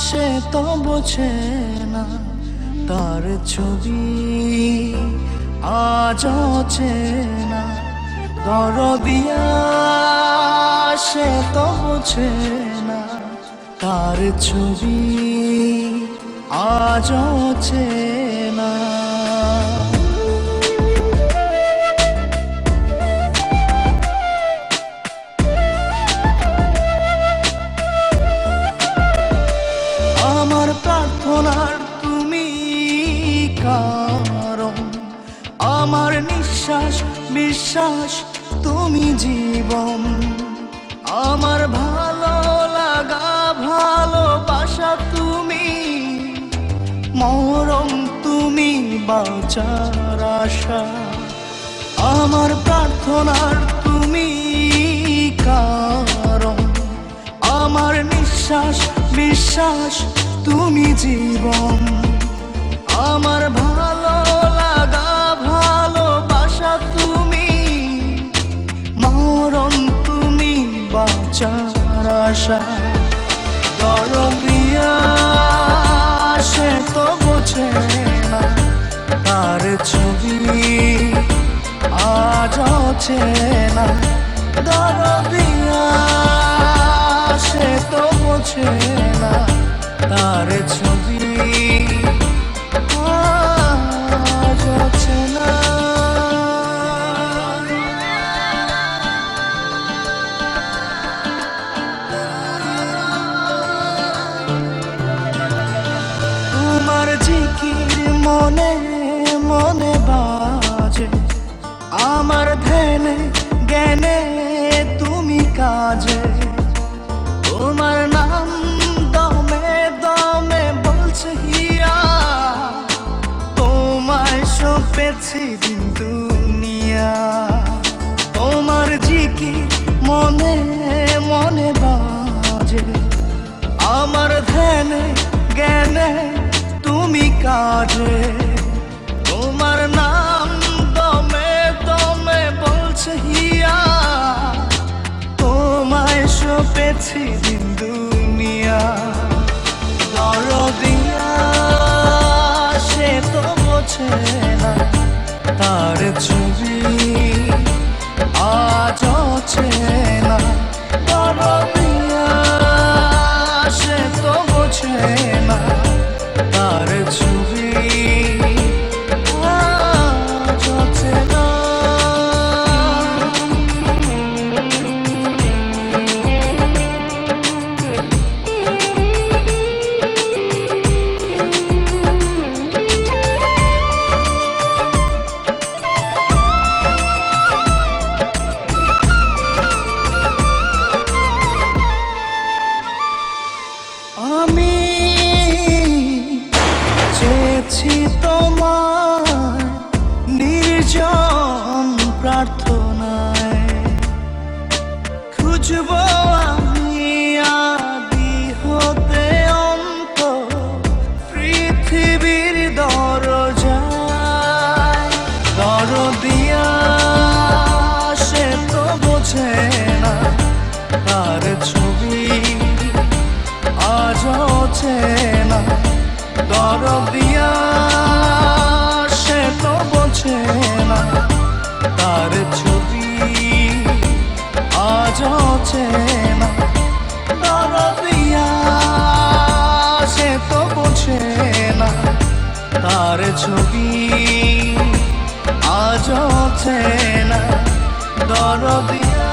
সে তো বোঝে না, তার ছবি আজ চেনা। দরদিয়া সে তো বোঝে না, তার ছবি আজ চেনা। আমার প্রার্থনার তুমি কারণ, আমার নিঃশ্বাস বিশ্বাস তুমি জীবন। আমার ভালো লাগা ভালোবাসা তুমি, মরণ তুমি বাঁচার আশা। আমার প্রার্থনার তুমি কারণ, আমার নিঃশ্বাস বিশ্বাস তুমি জীবন। আমার ভালো লাগা ভালোবাসা তুমি, মরণ তুমি বাঁচার আশা। দরদিয়া সে তো বোঝে না, তার ছবি আজ চেনা। দরদিয়া সে তো বোঝে না, তার ছবি আজ চেনা। তোমার জিকির মনে মনে বাজে, আমার ধ্যানে জ্ঞানে তুমি কাজে। তোমার নাম দমে দমে বলছে হিয়া, তোমায় সপেছি দিন দুনিয়া। তোমার জিকির মনে মনে বাজে, আমার ধ্যানে জ্ঞানে তুমি কাজে। তোমার নাম দমে দমে বলছে হিয়া, তোমায় সপেছি দিন দুনিয়া। দরদিয়া সে তো বোঝে না, তার ছবি আজ চেনা। দরদিয়া সে তো বোঝে না, তার ছবি আজ চেনা। আমি চেয়েছি তোমার নির্জন প্রার্থনায়, খুঁজবো আমি আদি হতে অন্ত পৃথিবীর দরজায়। দরদিয়া সে তো বোঝে না, তার ছবি আজ চেনা। দরদিয়া সে তো বোঝে না, তার ছবি আজ চেনা। দরদিয়া সে তো বোঝে না, তার ছবি আজ চেনা। দরদিয়া